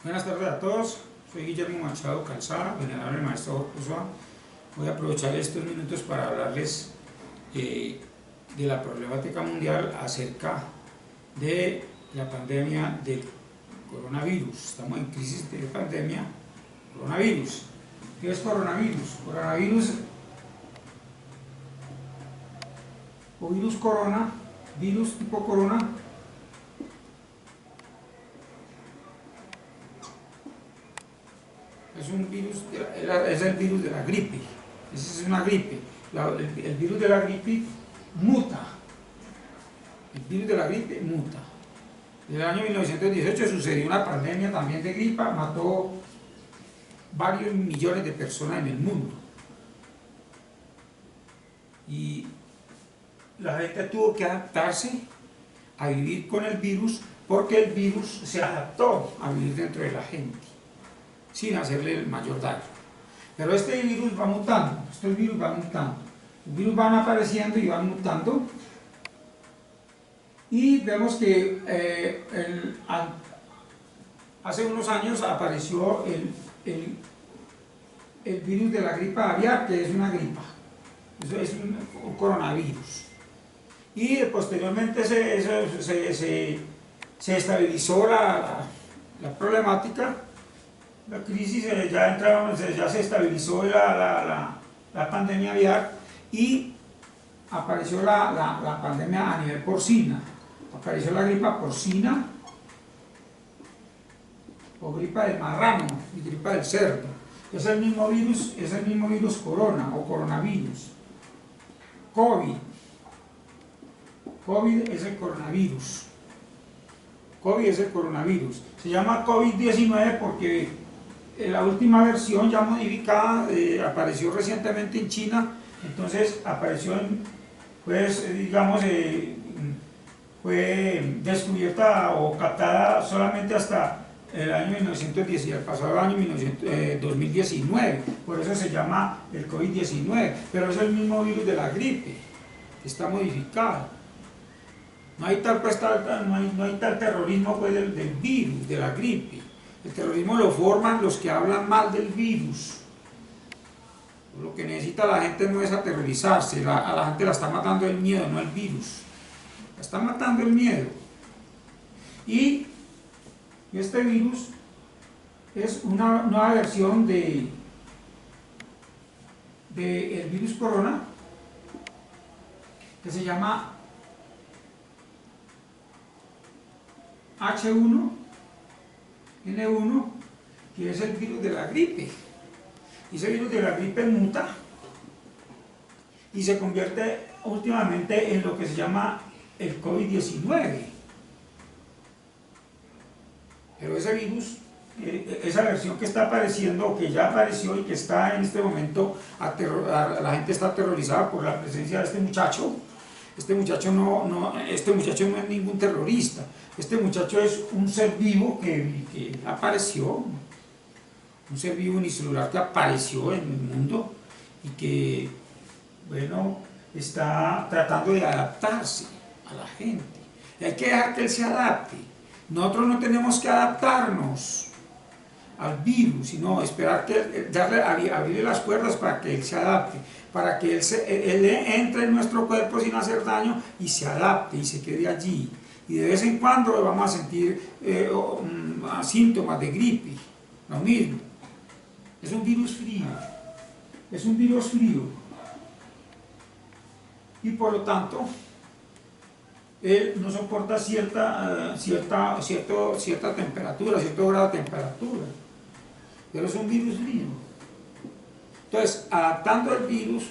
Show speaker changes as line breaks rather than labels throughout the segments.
Buenas tardes a todos, soy Guillermo Machado Calzada, venerable maestro Jorge Osoa. Voy a aprovechar estos minutos para hablarles de la problemática mundial acerca de la pandemia del coronavirus. Estamos en crisis de pandemia, coronavirus. ¿Qué es coronavirus? Coronavirus o virus corona, virus tipo corona, es un virus, es el virus de la gripe. Esa es una gripe. El virus de la gripe muta. El virus de la gripe muta. En el año 1918 sucedió una pandemia también de gripa, mató varios millones de personas en el mundo. Y la gente tuvo que adaptarse a vivir con el virus porque el virus se adaptó a vivir dentro de la gente sin hacerle el mayor daño. Pero este virus va mutando, estos virus van mutando. Los virus van apareciendo y van mutando. Y vemos que hace unos años apareció el virus de la gripa aviar, que es una gripa. Eso es un coronavirus. Y posteriormente se estabilizó la problemática. La crisis ya se estabilizó la pandemia aviar y apareció la pandemia a nivel porcina. Apareció la gripa porcina o gripa del marrano y gripa del cerdo. Es el mismo virus corona o coronavirus. COVID es el coronavirus. COVID es el coronavirus. Se llama COVID-19 porque la última versión ya modificada apareció recientemente en China. Entonces apareció fue descubierta o captada solamente hasta el año 1910, el pasado año 2019, por eso se llama el COVID-19, pero es el mismo virus de la gripe, que está modificado. No hay tal terrorismo pues, del virus, de la gripe. El terrorismo lo forman los que hablan mal del virus. Lo que necesita la gente no es aterrorizarse, a la gente la está matando el miedo, no el virus. La está matando el miedo. Y este virus es una nueva versión del virus corona, que se llama H1N1, que es el virus de la gripe. Y ese virus de la gripe muta y se convierte últimamente en lo que se llama el COVID-19. Pero ese virus, esa versión que está apareciendo, que ya apareció y que está en este momento, la gente está aterrorizada por la presencia de este muchacho. Este muchacho no es ningún terrorista. Este muchacho es un ser vivo que apareció, un ser vivo unicelular que apareció en el mundo y que, bueno, está tratando de adaptarse a la gente. Y hay que dejar que él se adapte. Nosotros no tenemos que adaptarnos al virus, sino esperar abrirle las cuerdas para que él se adapte, para que él entre en nuestro cuerpo sin hacer daño y se adapte y se quede allí. Y de vez en cuando vamos a sentir síntomas de gripe, lo mismo. Es un virus frío, es un virus frío. Y por lo tanto, él no soporta cierta temperatura, cierto grado de temperatura. Pero es un virus frío. Entonces, adaptando el virus,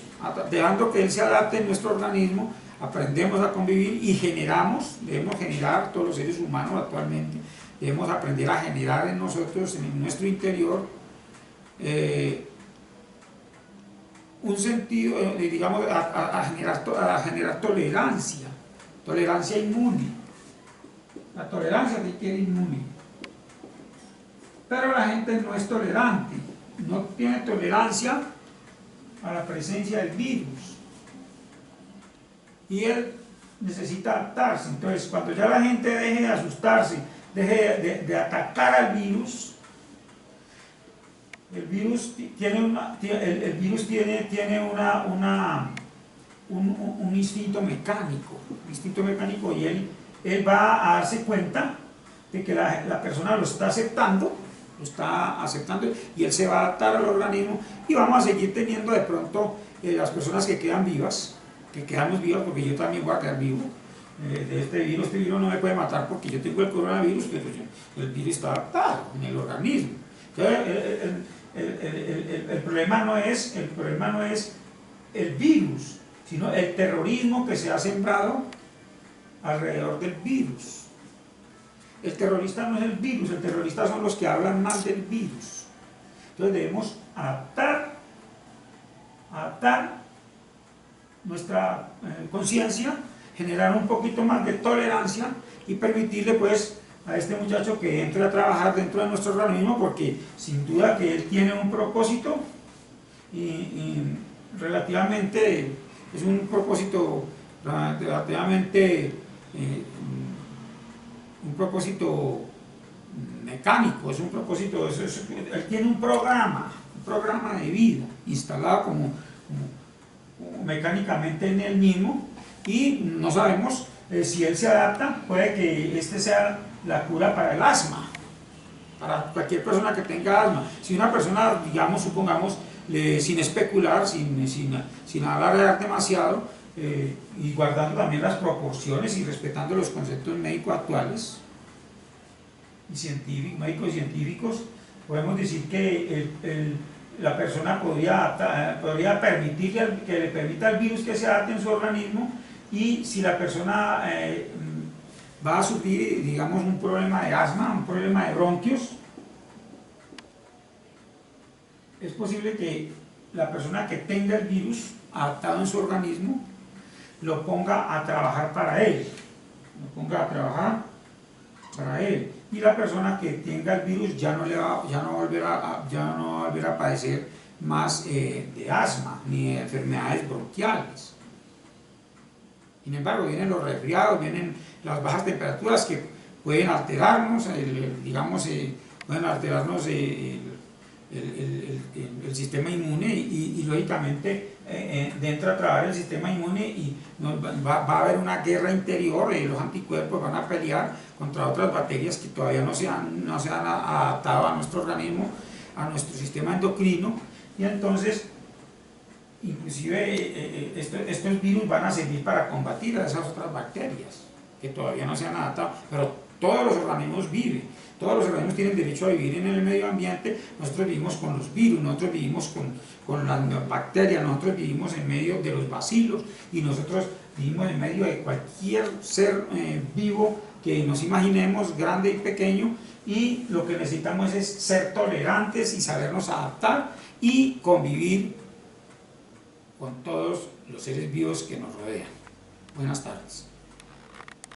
dejando que él se adapte en nuestro organismo, aprendemos a convivir y debemos generar, todos los seres humanos actualmente, debemos aprender a generar en nosotros, en nuestro interior, un sentido, digamos, a generar tolerancia inmune. La tolerancia requiere inmune. Pero la gente no es tolerante, no tiene tolerancia a la presencia del virus. Y él necesita adaptarse. Entonces, cuando ya la gente deje de asustarse, deje de atacar al virus, El virus tiene un instinto mecánico, y él va a darse cuenta de que la persona lo está aceptando, y él se va a adaptar al organismo, y vamos a seguir teniendo de pronto las personas que quedan vivas, que quedamos vivas, porque yo también voy a quedar vivo de este virus no me puede matar porque yo tengo el coronavirus, pero el virus está adaptado en el organismo. Entonces, el problema no es el virus, sino el terrorismo que se ha sembrado alrededor del virus. El terrorista no es el virus, el terrorista son los que hablan mal del virus. Entonces debemos adaptar nuestra conciencia, generar un poquito más de tolerancia y permitirle pues a este muchacho que entre a trabajar dentro de nuestro organismo, porque sin duda que él tiene un propósito y relativamente es un propósito relativamente un propósito mecánico, es un propósito, él tiene un programa de vida instalado como mecánicamente en él mismo, y no sabemos si él se adapta, puede que este sea la cura para el asma, para cualquier persona que tenga asma. Si una persona, digamos, supongamos, sin especular, sin alardear demasiado, y guardando también las proporciones y respetando los conceptos médicos actuales y médicos científicos, podemos decir que la persona podría permitirle que le permita al virus que se adapte en su organismo, y si la persona va a sufrir, digamos, un problema de asma, un problema de bronquios, es posible que la persona que tenga el virus adaptado en su organismo lo ponga a trabajar para él, y la persona que tenga el virus ya no va a volver a padecer más de asma ni de enfermedades bronquiales. Sin embargo, vienen los resfriados, vienen las bajas temperaturas que pueden alterarnos, pueden alterarnos el sistema inmune, y lógicamente dentro a trabajar el sistema inmune, y va a haber una guerra interior, los anticuerpos van a pelear contra otras bacterias que todavía no se han adaptado a nuestro organismo, a nuestro sistema endocrino, y entonces inclusive estos virus van a servir para combatir a esas otras bacterias que todavía no se han adaptado, pero todos los organismos viven, todos los organismos tienen derecho a vivir en el medio ambiente. Nosotros vivimos con los virus, nosotros vivimos con las bacterias, nosotros vivimos en medio de los bacilos, y nosotros vivimos en medio de cualquier ser vivo que nos imaginemos, grande y pequeño, y lo que necesitamos es ser tolerantes y sabernos adaptar y convivir con todos los seres vivos que nos rodean. Buenas tardes.